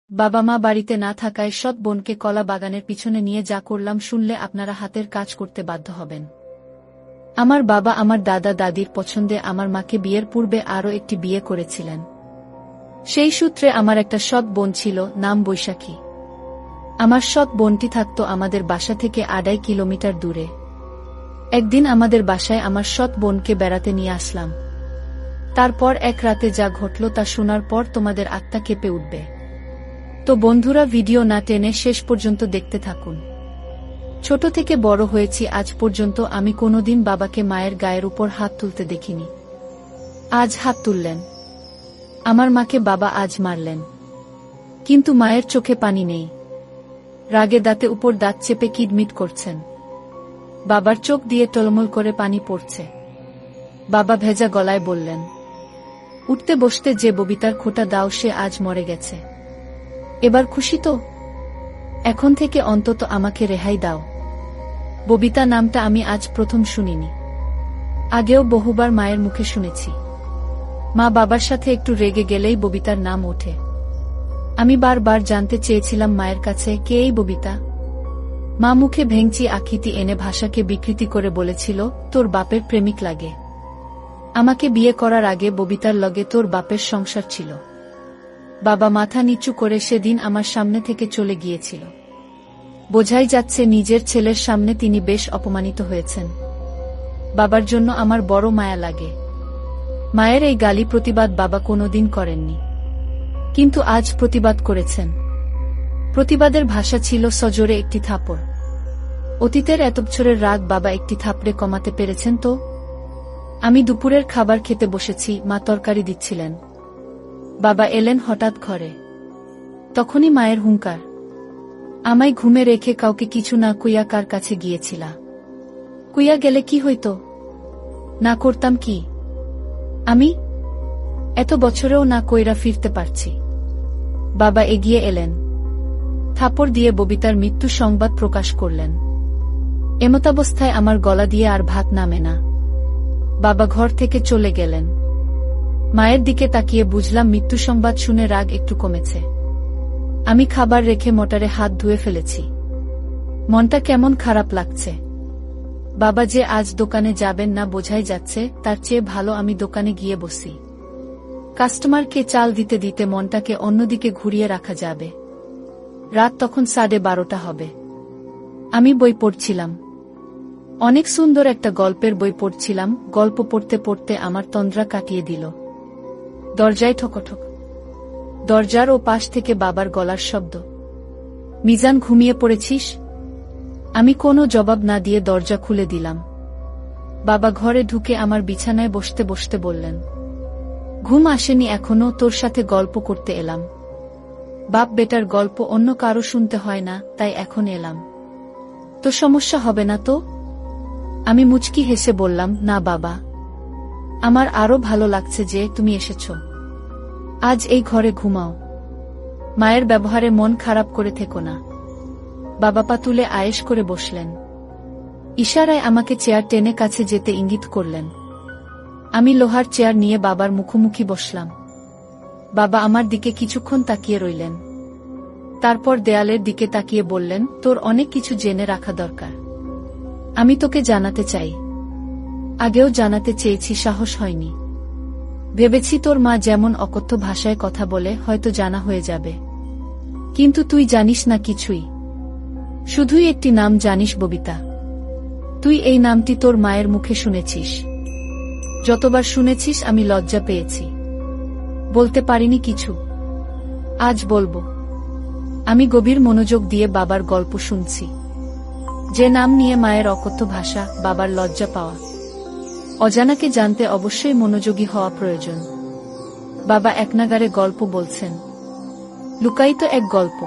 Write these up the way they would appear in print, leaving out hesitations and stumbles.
বাবা মা বাড়িতে না থাকায় সৎ বোনকে কলা বাগানের পিছনে নিয়ে যা করলাম শুনলে আপনারা হাতের কাজ করতে বাধ্য হবেন। আমার বাবা আমার দাদা দাদির পছন্দে আমার মাকে বিয়ের পূর্বে আরও একটি বিয়ে করেছিলেন। সেই সূত্রে আমার একটা সৎ বোন ছিল, নাম বৈশাখী। আমার সৎ বোনটি থাকত আমাদের বাসা থেকে 2.5 কিলোমিটার দূরে। একদিন আমাদের বাসায় আমার সৎ বোনকে বেড়াতে নিয়ে আসলাম। তারপর এক রাতে যা ঘটল তা শোনার পর তোমাদের আত্মা কেঁপে উঠবে। তো বন্ধুরা, ভিডিও না টেনে শেষ পর্যন্ত দেখতে থাকুন। ছোট থেকে বড় হয়েছি আজ পর্যন্ত আমি কোনোদিন বাবাকে মায়ের গায়ের উপর হাত তুলতে দেখিনি। আজ হাত তুললেন। আমার মাকে বাবা আজ মারলেন। কিন্তু মায়ের চোখে পানি নেই। রাগে দাঁতে উপর দাঁত চেপে কিডমিট করছেন। বাবার চোখ দিয়ে টলমল করে পানি পড়ছে। বাবা ভেজা গলায় বললেন, উঠতে বসতে যে ববিতার খোঁটা দাও সে আজ মরে গেছে। এবার খুশি তো? এখন থেকে অন্তত আমাকে রেহাই দাও। ববিতা নামটা আমি আজ প্রথম শুনিনি। আগেও বহুবার মায়ের মুখে শুনেছি। মা বাবার সাথে একটু রেগে গেলেই ববিতার নাম ওঠে। আমি বারবার জানতে চেয়েছিলাম মায়ের কাছে, কে এই ববিতা? মা মুখে ভেঙচি আকৃতি এনে ভাষাকে বিকৃতি করে বলেছিল, তোর বাপের প্রেমিক লাগে। আমাকে বিয়ে করার আগে ববিতার লগে তোর বাপের সংসার ছিল। বাবা মাথা নিচু করে সেদিন আমার সামনে থেকে চলে গিয়েছিল। বোঝাই যাচ্ছে নিজের ছেলের সামনে তিনি বেশ অপমানিত হয়েছেন। বাবার জন্য আমার বড় মায়া লাগে। মায়ের এই গালি প্রতিবাদ বাবা কোনোদিন করেননি, কিন্তু আজ প্রতিবাদ করেছেন। প্রতিবাদের ভাষা ছিল সজোরে একটি থাপড়। অতীতের এত বছরের রাগ বাবা একটি থাপড়ে কমাতে পেরেছেন তো? আমি দুপুরের খাবার খেতে বসেছি, মা তরকারি দিচ্ছিলেন। বাবা এলেন হঠাৎ ঘরে। তখনই মায়ের হুঙ্কার, আমায় ঘুমে রেখে কাউকে কিছু না কইয়া কার কাছে গিয়েছিলা? কইয়া গেলে কি হইতো? না করতাম কি আমি? এত বছরেও না কইরা ফিরতে পারছি। বাবা এগিয়ে এলেন, থাপড় দিয়ে ববিতার মৃত্যু সংবাদ প্রকাশ করলেন। এমতাবস্থায় আমার গলা দিয়ে আর ভাত নামে না। বাবা ঘর থেকে চলে গেলেন। মায়ের দিকে তাকিয়ে বুঝলাম মৃত্যু সংবাদ শুনে রাগ একটু কমেছে। আমি খাবার রেখে মোটরে হাত ধুয়ে ফেলেছি। মনটা কেমন খারাপ লাগছে। বাবা যে আজ দোকানে যাবেন না বোঝাই যাচ্ছে, তার চেয়ে ভালো আমি দোকানে গিয়ে বসি। কাস্টমারকে চাল দিতে দিতে মনটাকে অন্যদিকে ঘুরিয়ে রাখা যাবে। রাত তখন 12:30 হবে। আমি বই পড়ছিলাম। অনেক সুন্দর একটা গল্পের বই পড়ছিলাম। গল্প পড়তে পড়তে আমার তন্দ্রা কাটিয়ে দিল। দরজায় ঠকঠক। দরজার ও পাশ থেকে বাবার গলার শব্দ, মিজান ঘুমিয়ে পড়েছিস? আমি কোনো জবাব না দিয়ে দরজা খুলে দিলাম। বাবা ঘরে ঢুকে আমার বিছানায় বসতে বসতে বললেন, ঘুম আসেনি এখনো, তোর সাথে গল্প করতে এলাম। বাপ বেটার গল্প অন্য কারো শুনতে হয় না, তাই এখন এলাম। তো সমস্যা হবে না তো? আমি মুচকি হেসে বললাম, না বাবা, আমার আরো ভালো লাগছে যে তুমি এসেছ। আজ এই ঘরে ঘুমাও। মায়ের ব্যবহারে মন খারাপ করে থেকো না। বাবা পা তুলে আয়েশ করে বসলেন। ইশারায় আমাকে চেয়ার টেনে কাছে যেতে ইঙ্গিত করলেন। আমি লোহার চেয়ার নিয়ে বাবার মুখোমুখি বসলাম। বাবা আমার দিকে কিছুক্ষণ তাকিয়ে রইলেন। তারপর দেয়ালের দিকে তাকিয়ে বললেন, তোর অনেক কিছু জেনে রাখা দরকার। আমি তোকে জানাতে চাই। আগেও জানাতে চেয়েছি, সাহস হয়নি। ভেবেছি তোর মা যেমন অকথ্য ভাষায় কথা বলে হয়তো জানা হয়ে যাবে। কিন্তু তুই জানিস না কিছুই। শুধুই একটি নাম জানিস, ববিতা। তুই এই নামটি তোর মায়ের মুখে শুনেছিস। যতবার শুনেছিস আমি লজ্জা পেয়েছি, বলতে পারিনি কিছু। আজ বলবো। আমি গভীর মনোযোগ দিয়ে বাবার গল্প শুনছি। যে নাম নিয়ে মায়ের অকথ্য ভাষা, বাবার লজ্জা পাওয়া। অজানাকে জানতে অবশ্যই মনোযোগী হওয়া প্রয়োজন। বাবা একনাগারে গল্প বলছেন। লুকায়িত এক গল্প।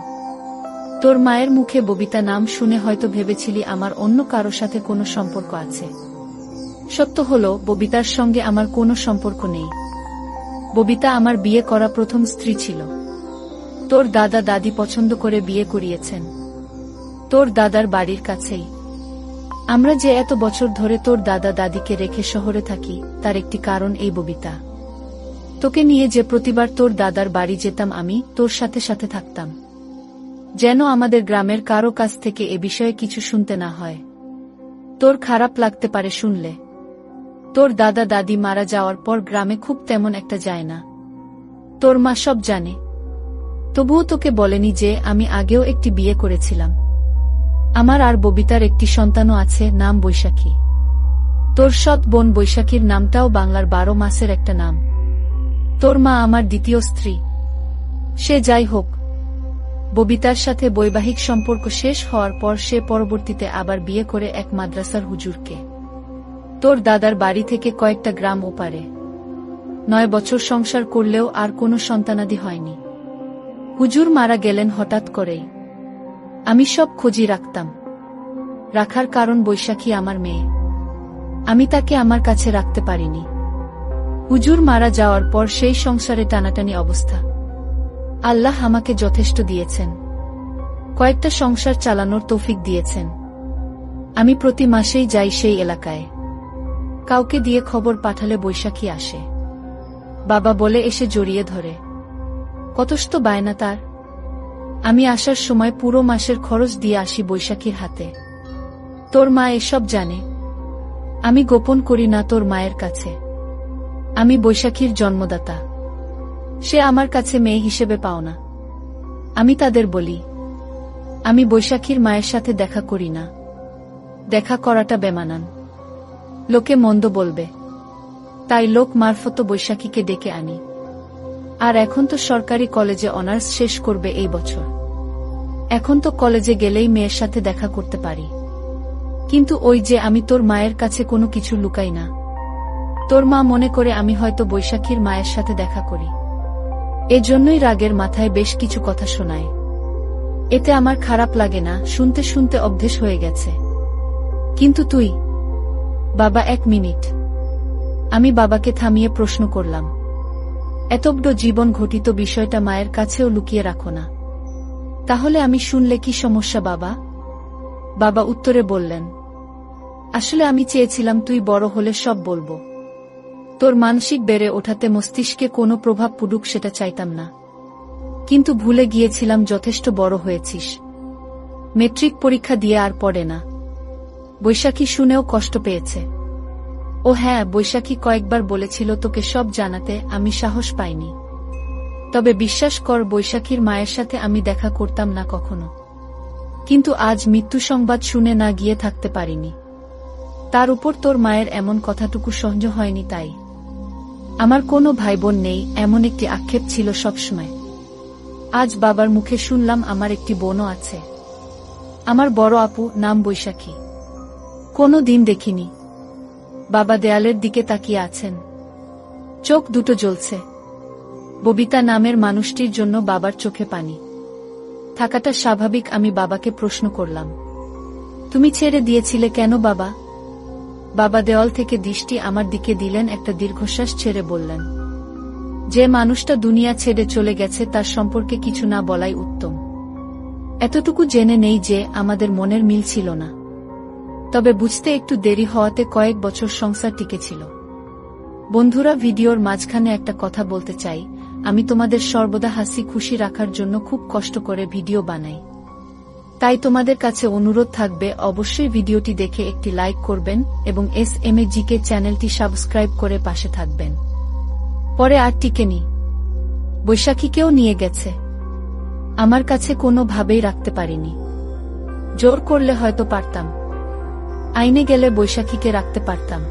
তোর মায়ের মুখে ববিতা নাম শুনে হয়তো ভেবেছিলি আমার অন্য কারো সাথে কোনো সম্পর্ক আছে। সত্য হলো, ববিতার সঙ্গে আমার কোনো সম্পর্ক নেই। ববিতা আমার বিয়ে করা প্রথম স্ত্রী ছিল। তোর দাদা দাদি পছন্দ করে বিয়ে করিয়েছেন। তোর দাদার বাড়ির কাছেই। আমরা যে এত বছর ধরে তোর দাদা দাদিকে রেখে শহরে থাকি, তার একটি কারণ এই ববিতা। তোকে নিয়ে যে প্রতিবার তোর দাদার বাড়ি যেতাম আমি তোর সাথে সাথে থাকতাম, যেন আমাদের গ্রামের কারো কাছ থেকে এ বিষয়ে কিছু শুনতে না হয়। তোর খারাপ লাগতে পারে শুনলে। তোর দাদা দাদি মারা যাওয়ার পর গ্রামে খুব তেমন একটা যায় না। তোর মা সব জানে, তবুও তোকে বলেনি যে আমি আগেও একটি বিয়ে করেছিলাম। আমার আর ববিতার একটি সন্তানও আছে, নাম বৈশাখী। তোর সৎ বোন বৈশাখীর নামটাও বাংলার 12 মাসের একটা নাম। তোর মা আমার দ্বিতীয় স্ত্রী। সে যাই হোক, ববিতার সাথে বৈবাহিক সম্পর্ক শেষ হওয়ার পর সে পরবর্তীতে আবার বিয়ে করে এক মাদ্রাসার হুজুরকে। তোর দাদার বাড়ি থেকে কয়েকটা গ্রাম ওপারে। 9 বছর সংসার করলেও আর কোনো সন্তানাদি হয়নি। হুজুর মারা গেলেন হঠাৎ করেই। আমি সব খোঁজই রাখতাম। রাখার কারণ বৈশাখী আমার মেয়ে। আমি তাকে আমার কাছে রাখতে পারিনি। হুজুর মারা যাওয়ার পর সেই সংসারে টানাটানি অবস্থা। আল্লাহ আমাকে যথেষ্ট দিয়েছেন, কয়েকটা সংসার চালানোর তৌফিক দিয়েছেন। আমি প্রতি মাসেই যাই সেই এলাকায়। কাউকে দিয়ে খবর পাঠালে বৈশাখী আসে। বাবা বলে এসে জড়িয়ে ধরে। কতষ্ট বায়না তার। আমি আসার সময় পুরো মাসের খরচ দিয়ে আসি বৈশাখীর হাতে। তোর মা এসব জানে। আমি গোপন করি না তোর মায়ের কাছে। আমি বৈশাখীর জন্মদাতা। সে আমার কাছে মেয়ে হিসেবে পাও না। আমি তাদের বলি, আমি বৈশাখীর মায়ের সাথে দেখা করি না। দেখা করাটা বেমানান, লোকে মন্দ বলবে। তাই লোক মারফত বৈশাখীকে ডেকে আনি। আর এখন তো সরকারি কলেজে অনার্স শেষ করবে এই বছর। এখন তো কলেজে গেলেই মেয়ের সাথে দেখা করতে পারি। কিন্তু ওই যে আমি তোর মায়ের কাছে কোনো কিছু লুকাই না। তোর মা মনে করে আমি হয়তো বৈশাখীর মায়ের সাথে দেখা করি। এজন্যই রাগের মাথায় বেশ কিছু কথা শোনায়। এতে আমার খারাপ লাগে না, শুনতে শুনতে অভ্যেস হয়ে গেছে। কিন্তু তুই বাবা, 1 মিনিট। আমি বাবাকে থামিয়ে প্রশ্ন করলাম, এতবড় জীবন ঘটিত বিষয়টা মায়ের কাছেও লুকিয়ে রাখো না? তাহলে আমি শুনলে কি সমস্যা বাবা? বাবা উত্তরে বললেন, আসলে আমি চেয়েছিলাম তুই বড় হলে সব বলবো। তোর মানসিক বেড়ে ওঠাতে মস্তিষ্কে কোনো প্রভাব পড়ুক সেটা চাইতাম না। কিন্তু ভুলে গিয়েছিলাম যথেষ্ট বড় হয়েছিস। মেট্রিক পরীক্ষা দিয়ে আর পড়ে না। বৈশাখী শুনেও কষ্ট পেয়েছে। ও হ্যাঁ, বৈশাখী কয়েকবার বলেছিল তোকে সব জানাতে, আমি সাহস পাইনি। তবে বিশ্বাস কর, বৈশাখীর মায়ের সাথে আমি দেখা করতাম না কখনো। কিন্তু আজ মৃত্যু সংবাদ শুনে না গিয়ে থাকতে পারিনি। তার উপর তোর মায়ের এমন কথাটুকু সহ্য হয়নি। তাই আমার কোনো ভাই বোন নেই, এমন একটি আক্ষেপ ছিল সবসময়। আজ বাবার মুখে শুনলাম আমার একটি বোনও আছে। আমার বড় আপু, নাম বৈশাখী। কোনো দিন দেখিনি। বাবা দেয়ালের দিকে তাকিয়ে আছেন, চোখ দুটো জ্বলছে। ববিতা নামের মানুষটির জন্য বাবার চোখে পানি থাকাটা স্বাভাবিক। আমি বাবাকে প্রশ্ন করলাম, তুমি ছেড়ে দিয়েছিলে কেন বাবা? বাবা দেওয়াল থেকে দৃষ্টি আমার দিকে দিলেন, একটা দীর্ঘশ্বাস ছেড়ে বললেন, যে মানুষটা দুনিয়া ছেড়ে চলে গেছে তার সম্পর্কে কিছু না বলাই উত্তম। এতটুকু জেনে নেই যে আমাদের মনের মিল ছিল না। তবে বুঝতে একটু দেরি হওয়াতে কয়েক বছর সংসার টিকেছিল। বন্ধুরা, ভিডিওর মাঝখানে একটা কথা বলতে চাই। আমি তোমাদের সর্বদা হাসি খুশি রাখার জন্য খুব কষ্ট করে ভিডিও বানাই। তাই তোমাদের কাছে অনুরোধ থাকবে, অবশ্যই ভিডিওটি দেখে একটি লাইক করবেন এবং SMAGK চ্যানেলটি সাবস্ক্রাইব করে পাশে থাকবেন। পরে আর টিকেনি, বৈশাখীকেও নিয়ে গেছে। আমার কাছে কোনো ভাবেই রাখতে পারিনি। জোর করলে হয়তো পারতাম। আইনে গেলে বৈশাখীকে রাখতে পারতাম।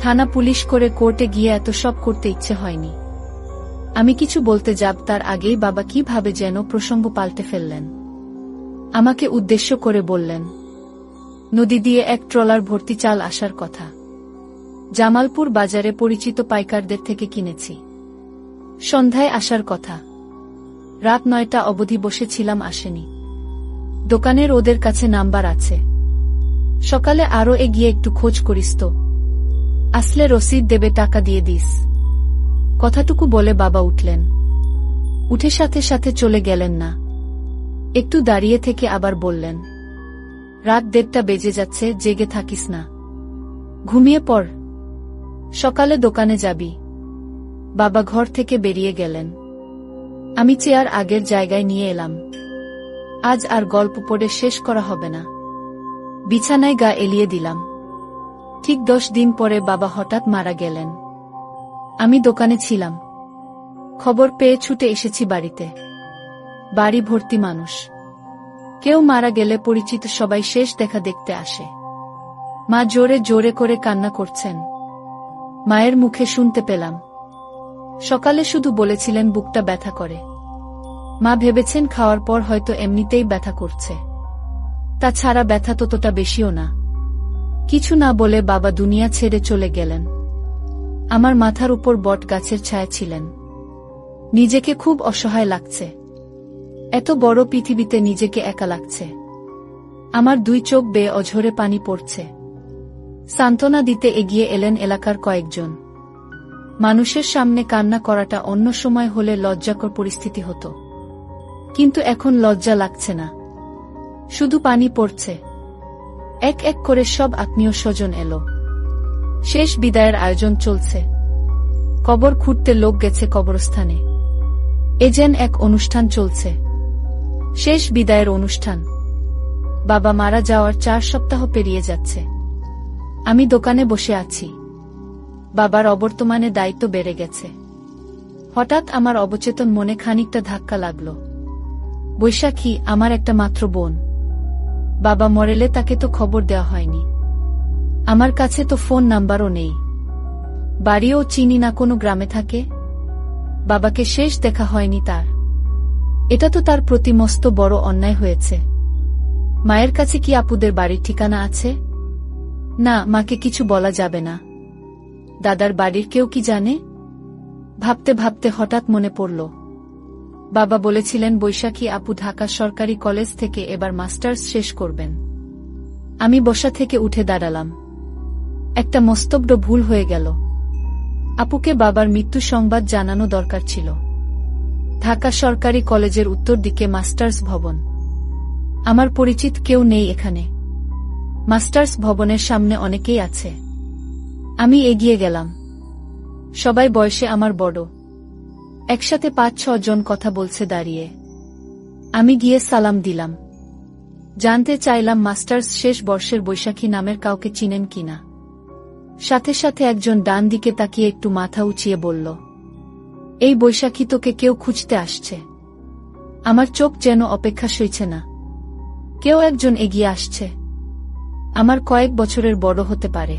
থানা পুলিশ করে কোর্টে গিয়ে এত সব করতে ইচ্ছে হয়নি। আমি কিছু বলতে যাব তার আগেই বাবা কিভাবে যেন প্রসঙ্গ পাল্টে ফেললেন। আমাকে উদ্দেশ্য করে বললেন, নদী দিয়ে এক ট্রলার ভর্তি চাল আসার কথা। জামালপুর বাজারে পরিচিত পাইকারদের থেকে কিনেছি। সন্ধ্যায় আসার কথা। রাত 9টা অবধি বসেছিলাম, আসেনি। দোকানের ওদের কাছে নাম্বার আছে। সকালে আরো এগিয়ে একটু খোঁজ করিস তো, আসলে রসিদ দেবে, টাকা দিয়ে দিস। কথাটুকু বলে বাবা উঠলেন। উঠে সাথে সাথে চলে গেলেন না, একটু দাঁড়িয়ে থেকে আবার বললেন, রাত 1:30 বেজে যাচ্ছে, জেগে থাকিস না, ঘুমিয়ে পড়, সকালে দোকানে যাবি। বাবা ঘর থেকে বেরিয়ে গেলেন। আমি চেয়ার আগের জায়গায় নিয়ে এলাম। আজ আর গল্প পড়ে শেষ করা হবে না। বিছানায় গা এলিয়ে দিলাম। ঠিক 10 দিন পরে বাবা হঠাৎ মারা গেলেন। আমি দোকানে ছিলাম। খবর পেয়ে ছুটে এসেছি বাড়িতে। বাড়ি ভর্তি মানুষ। কেউ মারা গেলে পরিচিত সবাই শেষ দেখা দেখতে আসে। মা জোরে জোরে করে কান্না করছেন। মায়ের মুখে শুনতে পেলাম, সকালে শুধু বলেছিলেন বুকটা ব্যথা করে। মা ভেবেছেন খাওয়ার পর হয়তো এমনিতেই ব্যথা করছে, তাছাড়া ব্যথা ততটা বেশিও না। কিছু না বলে বাবা দুনিয়া ছেড়ে চলে গেলেন। আমার মাথার উপর বট গাছের ছায়া ছিলেন। নিজেকে খুব অসহায় লাগছে। এত বড় পৃথিবীতে নিজেকে একা লাগছে। আমার 2 চোখ বেয়ে অঝরে পানি পড়ছে। সান্ত্বনা দিতে এগিয়ে এলেন এলাকার কয়েকজন। মানুষের সামনে কান্না করাটা অন্য সময় হলে লজ্জাকর পরিস্থিতি হতো, কিন্তু এখন লজ্জা লাগছে না, শুধু পানি পড়ছে। এক এক করে সব আত্মীয় স্বজন এলো। শেষ বিদায়ের আয়োজন চলছে। কবর খুঁড়তে লোক গেছে কবরস্থানে। এ যেন এক অনুষ্ঠান চলছে, শেষ বিদায়ের অনুষ্ঠান। বাবা মারা যাওয়ার 4 সপ্তাহ পেরিয়ে যাচ্ছে। আমি দোকানে বসে আছি। বাবার অবর্তমানে দায়িত্ব বেড়ে গেছে। হঠাৎ আমার অবচেতন মনে খানিকটা ধাক্কা লাগল। বৈশাখী আমার একটা মাত্র বোন। বাবা মরেলে তাকে তো খবর দেওয়া হয়নি। আমার কাছে তো ফোন নাম্বারও নেই। বাড়িও চিনি না, কোনো গ্রামে থাকে। বাবাকে শেষ দেখা হয়নি তার। এটা তো তার প্রতি মস্ত বড় অন্যায় হয়েছে। মায়ের কাছে কি আপুদের বাড়ির ঠিকানা আছে? না, মাকে কিছু বলা যাবে না। দাদার বাড়ির কেউ কি জানে? ভাবতে ভাবতে হঠাৎ মনে পড়ল, বাবা বলেছিলেন বৈশাখী আপু ঢাকা সরকারি কলেজ থেকে এবার মাস্টার্স শেষ করবেন। আমি বসা থেকে উঠে দাঁড়ালাম। একটা মস্তবড় ভুল হয়ে গেল। আপুকে বাবার মৃত্যু সংবাদ জানানো দরকার ছিল। ঢাকা সরকারি কলেজের উত্তর দিকে মাস্টার্স ভবন। আমার পরিচিত কেউ নেই এখানে। মাস্টার্স ভবনের সামনে অনেকেই আছে। আমি এগিয়ে গেলাম। সবাই বয়সে আমার বড়। একসাথে 5-6 জন কথা বলছে দাঁড়িয়ে। আমি গিয়ে সালাম দিলাম। জানতে চাইলাম মাস্টার্স শেষ বর্ষের বৈশাখী নামের কাউকে চিনেন কিনা। সাথে সাথে একজন ডান দিকে তাকিয়ে একটু মাথা উঁচিয়ে বলল, এই বৈশাখী তোকে কেউ খুঁজতে আসছে। আমার চোখ যেন অপেক্ষা সইছে না। কেউ একজন এগিয়ে আসছে। আমার কয়েক বছরের বড় হতে পারে।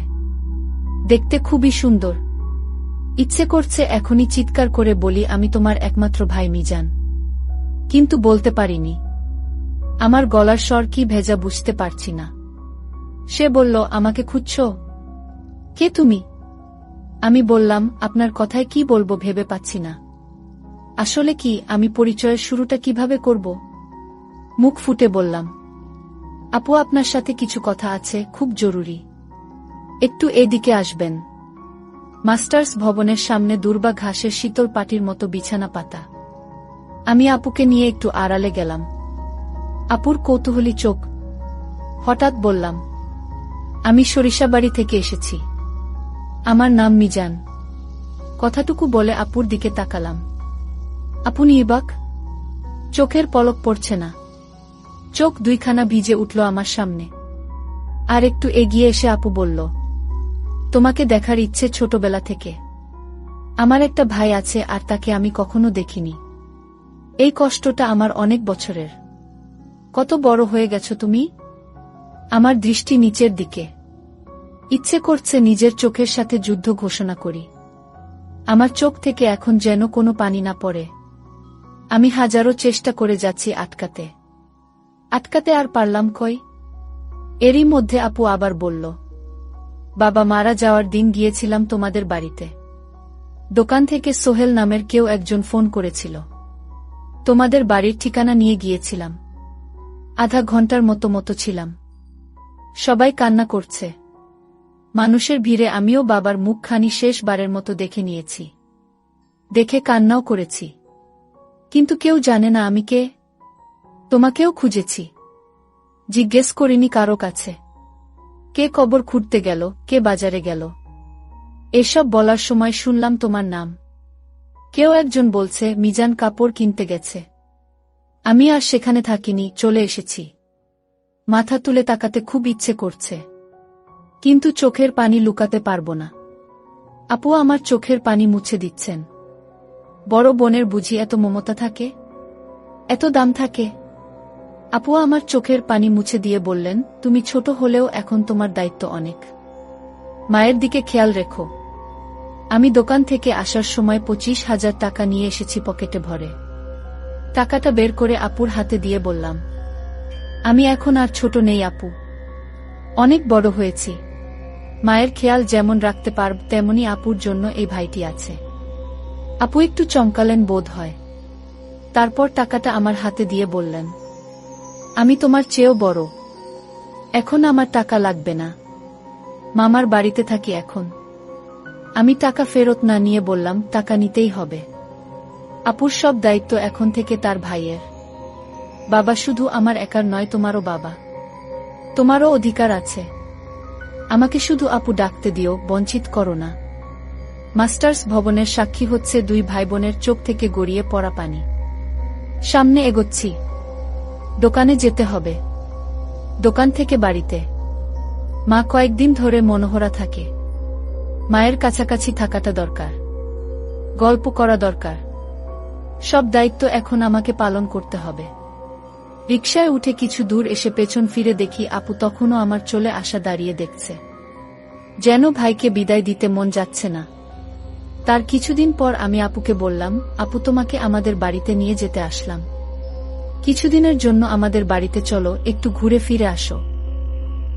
দেখতে খুবই সুন্দর। ইচ্ছে করছে এখনই চিৎকার করে বলি আমি তোমার একমাত্র ভাই মিজান, কিন্তু বলতে পারিনি। আমার গলার স্বর কি ভেজা বুঝতে পারছি না। সে বলল, আমাকে খুঁজছো? কে তুমি? আমি বললাম, আপনার কথায় কি বলবো ভেবে পাচ্ছি না। আসলে কি, আমি পরিচয়ের শুরুটা কিভাবে করব? মুখ ফুটে বললাম, আপু আপনার সাথে কিছু কথা আছে, খুব জরুরি। একটু এদিকে আসবেন। মাস্টার্স ভবনের সামনে দুর্বা ঘাসের শীতল পাটির মতো বিছানা পাতা। আমি আপুকে নিয়ে একটু আড়ালে গেলাম। আপুর কৌতূহলী চোখ। হঠাৎ বললাম, আমি সরিষাবাড়ি থেকে এসেছি। আমার নাম মিজান। কথাটুকু বলে আপুর দিকে তাকালাম। আপু নির্বাক, চোখের পলক পড়ছে না। চোখ দুইখানা ভিজে উঠল আমার সামনে। আর একটু এগিয়ে এসে আপু বলল, তোমাকে দেখার ইচ্ছে ছোটবেলা থেকে। আমার একটা ভাই আছে আর তাকে আমি কখনো দেখিনি। এই কষ্টটা আমার অনেক বছরের। কত বড় হয়ে গেছো তুমি? আমার দৃষ্টি নিচের দিকে। ইচ্ছে করছে নিজের চোখের সাথে যুদ্ধ ঘোষণা করি। আমার চোখ থেকে এখন যেন কোনো পানি না পড়ে। আমি হাজারো চেষ্টা করে যাচ্ছি আটকাতে। আটকাতে আর পারলাম কই। এরই মধ্যে আপু আবার বলল, বাবা মারা যাওয়ার দিন গিয়েছিলাম তোমাদের বাড়িতে। দোকান থেকে সোহেল নামের কেউ একজন ফোন করেছিল। তোমাদের বাড়ির ঠিকানা নিয়ে গিয়েছিলাম। আধা ঘন্টার মতো ছিলাম। সবাই কান্না করছে। মানুষের ভিড়ে আমিও বাবার মুখখানি শেষবারের মতো দেখে নিয়েছি। দেখে কান্নাও করেছি। কিন্তু কেউ জানে না আমি কে। তোমাকেও খুঁজেছি। জিজ্ঞেস করিনি কারো কাছে। কে কবর খুঁড়তে গেল, কে বাজারে গেল। এসব বলার সময় শুনলাম তোমার নাম। কেউ একজন বলছে মিজান কাপড় কিনতে গেছে। আমি আর সেখানে থাকিনি, চলে এসেছি। মাথা তুলে তাকাতে খুব ইচ্ছে করছে, কিন্তু চোখের পানি লুকাতে পারবো না। আপু আমার চোখের পানি মুছে দিচ্ছেন। বড় বোনের বুঝি এত মমতা থাকে, এত দাম থাকে? আপু আমার চোখের পানি মুছে দিয়ে বললেন, তুমি ছোট হলেও এখন তোমার দায়িত্ব অনেক। মায়ের দিকে খেয়াল রেখো। আমি দোকান থেকে আসার সময় 25,000 টাকা নিয়ে এসেছি পকেটে ভরে। টাকাটা বের করে আপুর হাতে দিয়ে বললাম, আমি এখন আর ছোট নেই আপু, অনেক বড় হয়েছি। মায়ের খেয়াল যেমন রাখতে পারব তেমনি আপুর জন্য এই ভাইটি আছে। আপু একটু চমকালেন বোধ হয়। তারপর টাকাটা আমার হাতে দিয়ে বললেন, আমি তোমার চেয়েও বড়, এখন আমার টাকা লাগবে না। মামার বাড়িতে থাকি এখন। আমি টাকা ফেরত না নিয়ে বললাম, টাকা নিতেই হবে। আপুর সব দায়িত্ব এখন থেকে তার ভাইয়ের। বাবা শুধু আমার একার নয়, তোমারও বাবা। তোমারও অধিকার আছে। আমাকে শুধু আপু ডাকতে দিও, বঞ্চিত করো না। মাস্টার্স ভবনের সাক্ষী হচ্ছে দুই ভাইবোনের চোখ থেকে গড়িয়ে পড়া পানি। সামনে এগোচ্ছি। দোকানে যেতে হবে, দোকান থেকে বাড়িতে। মা কয়েকদিন ধরে মনোহরা থাকে। মায়ের কাছাকাছি থাকাটা দরকার, গল্প করা দরকার। সব দায়িত্ব এখন আমাকে পালন করতে হবে। রিকশায় উঠে কিছু দূর এসে পেছন ফিরে দেখি আপু তখনও আমার চলে আসা দাঁড়িয়ে দেখছে, যেন ভাইকে বিদায় দিতে মন যাচ্ছে না। তার কিছুদিন পর আমি আপুকে বললাম, আপু তোমাকে আমাদের বাড়িতে নিয়ে যেতে আসলাম। কিছুদিনের জন্য আমাদের বাড়িতে চলো, একটু ঘুরে ফিরে আসো,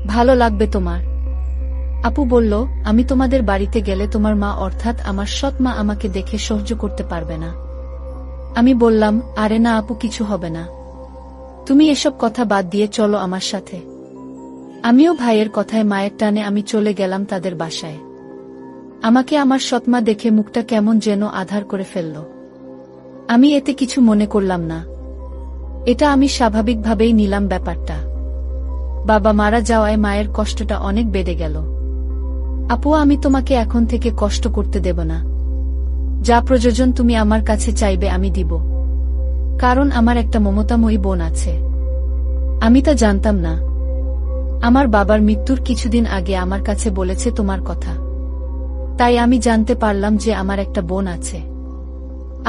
ভালো লাগবে তোমার। আপু বলল, আমি তোমাদের বাড়িতে গেলে তোমার মা অর্থাৎ আমার সৎ মা আমাকে দেখে সহ্য করতে পারবে না। আমি বললাম, আরে না আপু, কিছু হবে না। তুমি এসব কথা বাদ দিয়ে চলো আমার সাথে। আমিও ভাইয়ের কথায় মায়ের টানে আমি চলে গেলাম তাদের বাসায়। আমাকে আমার সৎমা দেখে মুখটা কেমন যেন আধার করে ফেলল। আমি এতে কিছু মনে করলাম না, এটা আমি স্বাভাবিকভাবেই নিলাম ব্যাপারটা। বাবা মারা যাওয়ায় মায়ের কষ্টটা অনেক বেড়ে গেল। আপু আমি তোমাকে এখন থেকে কষ্ট করতে দেব না। যা প্রয়োজন তুমি আমার কাছে চাইবে আমি দিব, কারণ আমার একটা মমতাময়ী বোন আছে। আমি তা জানতাম না। আমার বাবার মৃত্যুর কিছুদিন আগে আমার কাছে বলেছে তোমার কথা, তাই আমি জানতে পারলাম যে আমার একটা বোন আছে।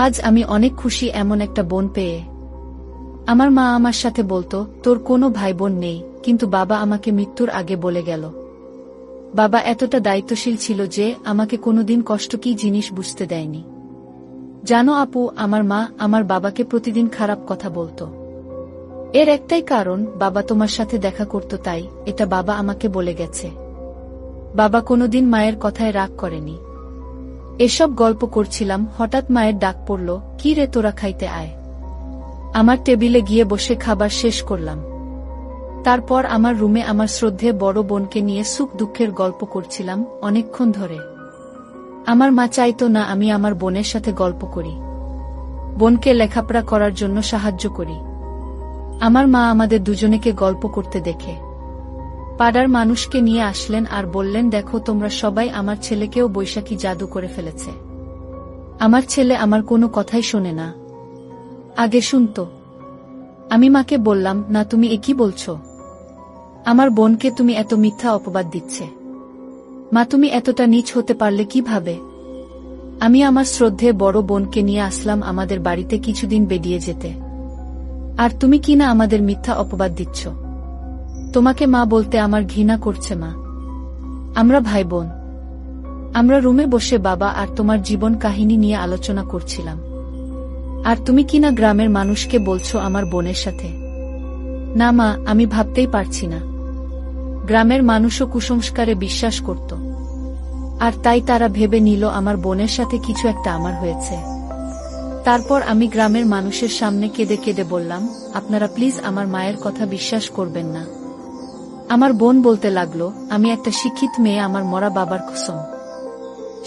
আজ আমি অনেক খুশি এমন একটা বোন পেয়ে। আমার মা আমার সাথে বলতো, তোর কোনো ভাই বোন নেই, কিন্তু বাবা আমাকে মৃত্যুর আগে বলে গেল। বাবা এতটা দায়িত্বশীল ছিল যে আমাকে কোনোদিন কষ্ট কি জিনিস বুঝতে দেয়নি। জানো আপু, আমার মা আমার বাবাকে প্রতিদিন খারাপ কথা বলতো। এর একটাই কারণ, বাবা তোমার সাথে দেখা করত, তাই এটা বাবা আমাকে বলে গেছে। বাবা কোনোদিন মায়ের কথায় রাগ করেনি। এসব গল্প করছিলাম, হঠাৎ মায়ের ডাক পড়ল, কি রে তোরা খাইতে আয়। আমার টেবিলে গিয়ে বসে খাবার শেষ করলাম। তারপর আমার রুমে আমার শ্রদ্ধেয় বড় বোনকে নিয়ে সুখ দুঃখের গল্প করছিলাম অনেকক্ষণ ধরে। আমার মা চাইতো না আমি আমার বোনের সাথে গল্প করি, বোনকে লেখাপড়া করার জন্য সাহায্য করি। আমার মা আমাদের দুজনেকে গল্প করতে দেখে পাড়ার মানুষকে নিয়ে আসলেন আর বললেন, দেখো তোমরা সবাই আমার ছেলেকেও বৈশাখী জাদু করে ফেলেছে। আমার ছেলে আমার কোনো কথাই শোনে না। আগে শুনতো। আমি মাকে বললাম, না তুমি এ কি বলছো? আমার বোনকে তুমি এত মিথ্যা অপবাদ দিচ্ছে। মা তুমি এতটা নীচ হতে পারলে কিভাবে? আমি আমার শ্রদ্ধেয় বড় বোনকে নিয়ে আসলাম আমাদের বাড়িতে কিছুদিন বেরিয়ে যেতে, আর তুমি কিনা আমাদের মিথ্যা অপবাদ দিচ্ছ। তোমাকে মা বলতে আমার ঘৃণা করছে মা। আমরা ভাই বোন। আমরা রুমে বসে বাবা আর তোমার জীবন কাহিনী নিয়ে আলোচনা করছিলাম, আর তুমি কিনা গ্রামের মানুষকে বলছো আমার বোনের সাথে। না মা, আমি ভাবতেই পারছি না। গ্রামের মানুষও কুসংস্কারে বিশ্বাস করত, আর তাই তারা ভেবে নিল আমার বোনের সাথে কিছু একটা আমার হয়েছে। তারপর আমি গ্রামের মানুষের সামনে কেঁদে কেঁদে বললাম, আপনারা প্লিজ আমার মায়ের কথা বিশ্বাস করবেন না। আমার বোন বলতে লাগলো, আমি একটা শিক্ষিত মেয়ে, আমার মরা বাবার কসম।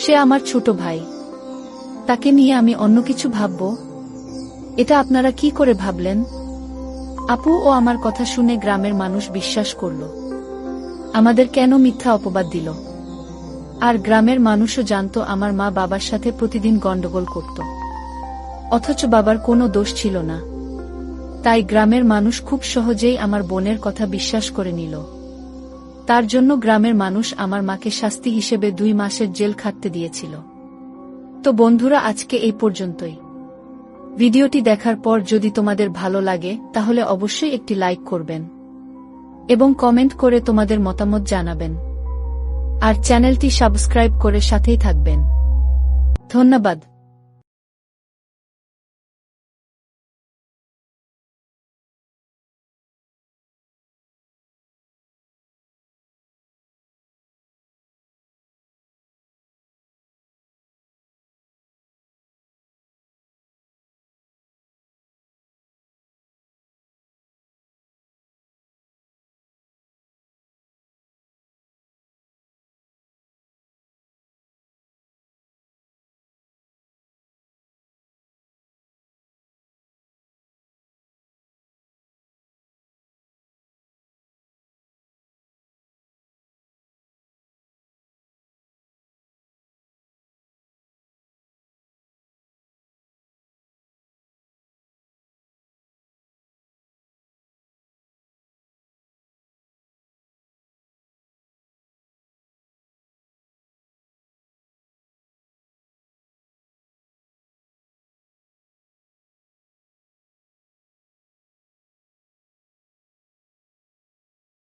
সে আমার ছোট ভাই, তাকে নিয়ে আমি অন্য কিছু ভাববো? এটা আপনারা কি করে ভাবলেন? আপু ও আমার কথা শুনে গ্রামের মানুষ বিশ্বাস করল। আমাদের কেন মিথ্যা অপবাদ দিল? আর গ্রামের মানুষও জানতো আমার মা বাবার সাথে প্রতিদিন গন্ডগোল করত। অথচ বাবার কোনো দোষ ছিল না। তাই গ্রামের মানুষ খুব সহজেই আমার বোনের কথা বিশ্বাস করে নিল। তার জন্য গ্রামের মানুষ আমার মাকে শাস্তি হিসেবে 2 মাসের জেল খাটতে দিয়েছিল। তো বন্ধুরা, আজকে এই পর্যন্তই। ভিডিওটি দেখার পর যদি তোমাদের ভালো লাগে তাহলে অবশ্যই একটি লাইক করবেন এবং কমেন্ট করে তোমাদের মতামত জানাবেন। আর চ্যানেলটি সাবস্ক্রাইব করে সাথেই থাকবেন। ধন্যবাদ।